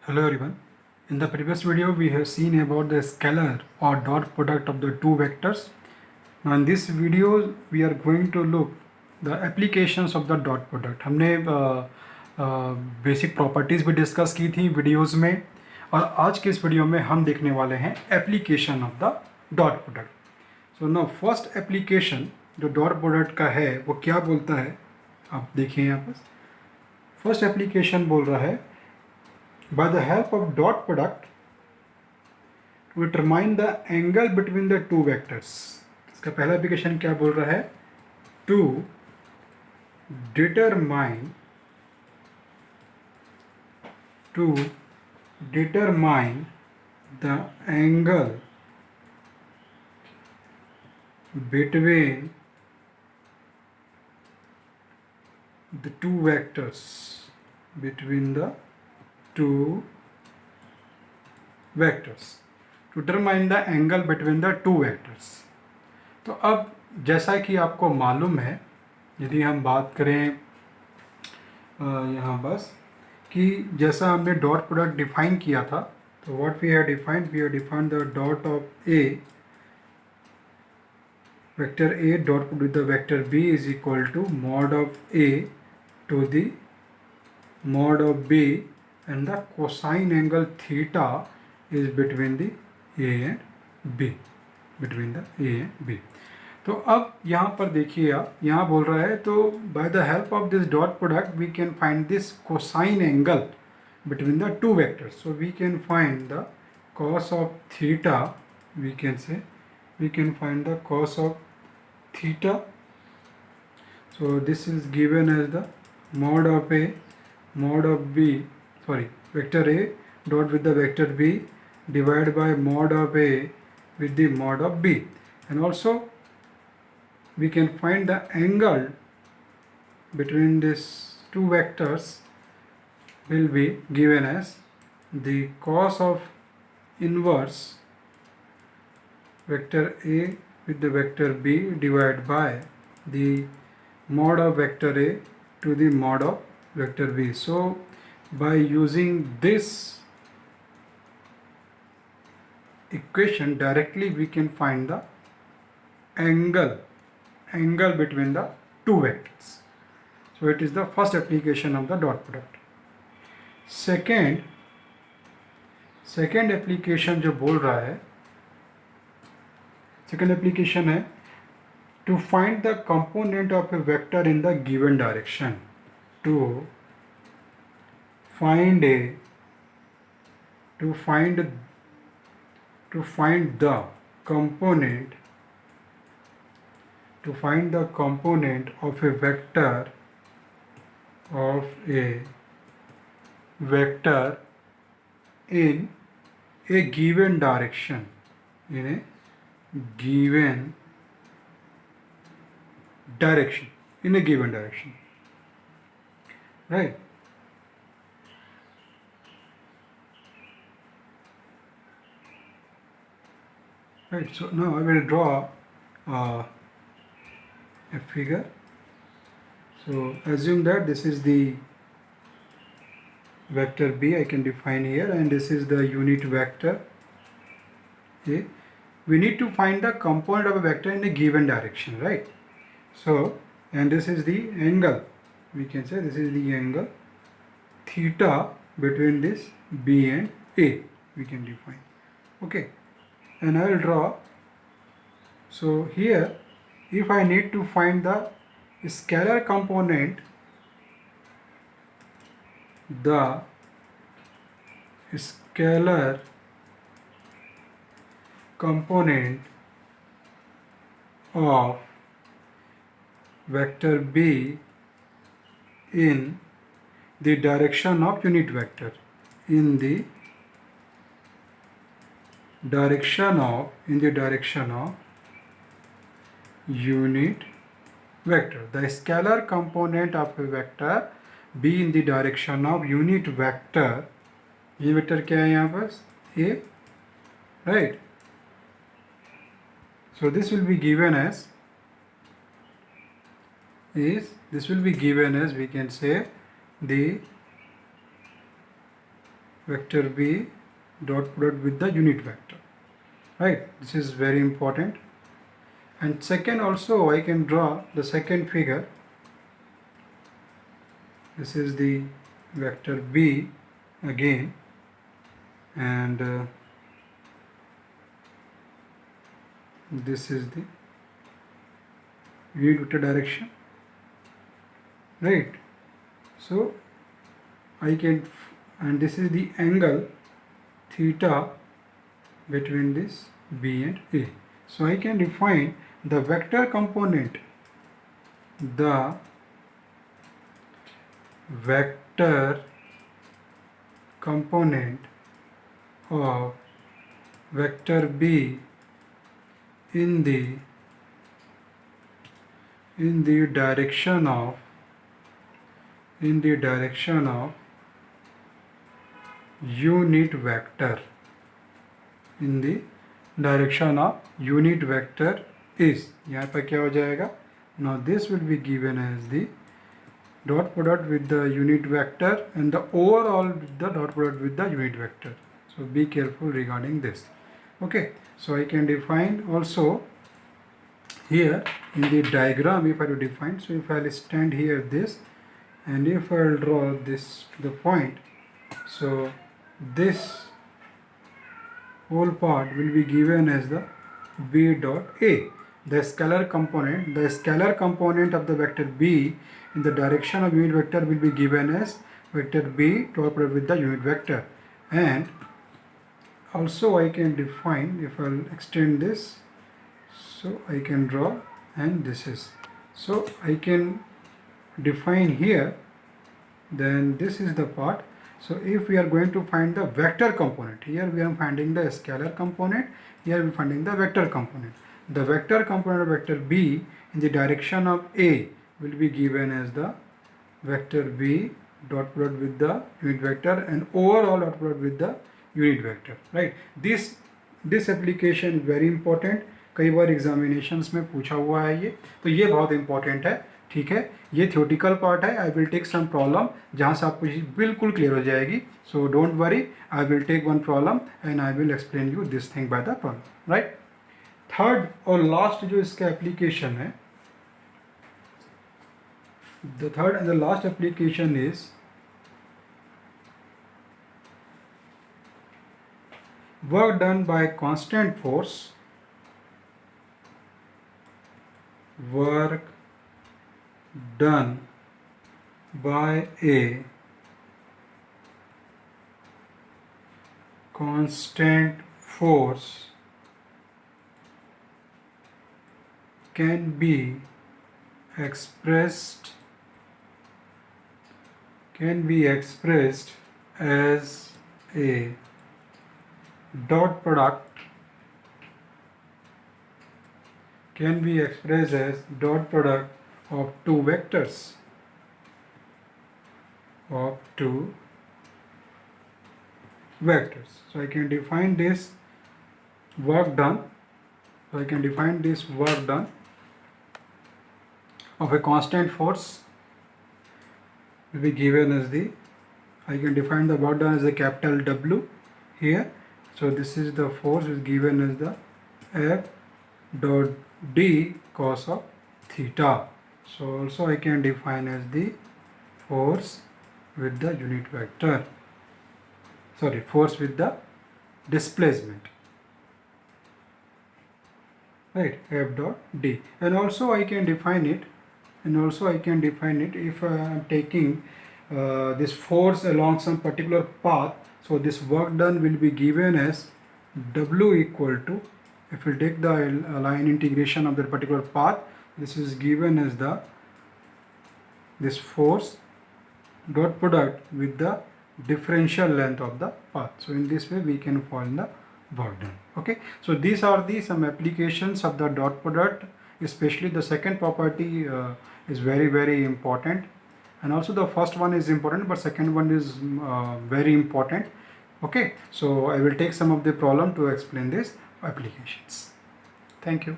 Hello everyone. In the previous video we have seen about the scalar or dot product of the two vectors. Now in this video we are going to look the applications of the dot product. हमने basic properties भी discuss की थी videos में और आज के इस video में हम देखने वाले हैं application of the dot product. So now first application जो डॉट प्रोडक्ट का है वो क्या बोलता है आप देखिए यहाँ पर. फर्स्ट एप्लीकेशन बोल रहा है by the help of dot product to determine the angle between the two vectors. इसका पहला एप्लीकेशन क्या बोल रहा है? To determine the angle between the two vectors, to determine the angle between the two vectors. तो अब जैसा कि आपको मालूम है, यदि हम बात करें यहाँ बस कि जैसा हमने डॉट प्रोडक्ट डिफाइन किया था, तो what we have defined the dot of a vector a dot with the vector b is equal to mod of a to the mod of b and the cosine angle theta is between the A and B, तो अब यहाँ पर देखिए आप, यहाँ बोल रहा है तो by the help of this dot product we can find this cosine angle between the two vectors. So we can find the cos of theta, we can find the cos of theta. So this is given as the mod of A mod of B, vector A dot with the vector B divided by mod of A with the mod of B, and also we can find the angle between these two vectors will be given as the cos of inverse vector A with the vector B divided by the mod of vector A to the mod of vector B. So by using this equation directly we can find the angle between the two vectors. So it is the first application of the dot product. second application जो बोल रहा है, second application है to find the component of a vector in the given direction. To find the component of a vector in a given direction, right? Right, so now I will draw a figure. So assume that this is the vector B, I can define here, and this is the unit vector A. We need to find the component of a vector in a given direction, right? So, and this is the angle, we can say this is the angle theta between this B and A, we can define, okay. And I will draw. So here if I need to find the scalar component, of vector B in the direction of unit vector, unit vector. The scalar component of a vector B in the direction of unit vector, ये vector क्या है यहाँ पर A, right? So this will be given as we can say the vector B dot product with the unit vector, right? This is very important. And second, also I can draw the second figure. This is the vector B again, and this is the unit vector direction, right? So I can, and this is the angle theta between this B and A. So I can define the vector component, the vector component of vector B in the direction of unit vector, in the direction of unit vector is, यहाँ पर क्या हो जाएगा? Now this will be given as the dot product with the unit vector and the overall with the dot product with the unit vector. So be careful regarding this. Okay, so I can define also here in the diagram, if I do define, so if I'll stand here this, and if I'll draw this the point, so this whole part will be given as the B dot A, the scalar component. The scalar component of the vector B in the direction of unit vector will be given as vector B dot product with the unit vector. And also I can define, if I'll extend this, so I can draw, and this is, so I can define here, then this is the part. So if we are going to find the vector component, here we are finding the scalar component, here we are finding the vector component. The vector component of vector B in the direction of A will be given as the vector B dot product with the unit vector and overall dot product with the unit vector, right? This application very important, कई बार examinations में पूछा हुआ है ये, तो ये बहुत important है, ठीक है? ये थ्योरेटिकल पार्ट है. I will take some problem जहाँ से आपको बिल्कुल क्लियर हो जाएगी. So don't worry, I will take one problem and I will explain you this thing by the problem, right? Third और लास्ट जो इसका एप्लीकेशन है, the third and the last application is work done by constant force, work done by a constant force can be expressed as a dot product, can be expressed as dot product of two vectors, So I can define this work done. So I can define this work done of a constant force will be given as the, I can define the work done as a capital W here. So this is the force is given as the F dot D cos of theta. So also I can define as the force with the unit vector, force with the displacement, right? F dot D. And also I can define it, if I am taking this force along some particular path. So this work done will be given as W equal to, if we take the line integration of that particular path, this is given as this force dot product with the differential length of the path. So in this way we can find the work done. Okay, so these are some applications of the dot product, especially the second property is very important. And also the first one is important, but second one is very important. Okay, so I will take some of the problem to explain these applications. Thank you.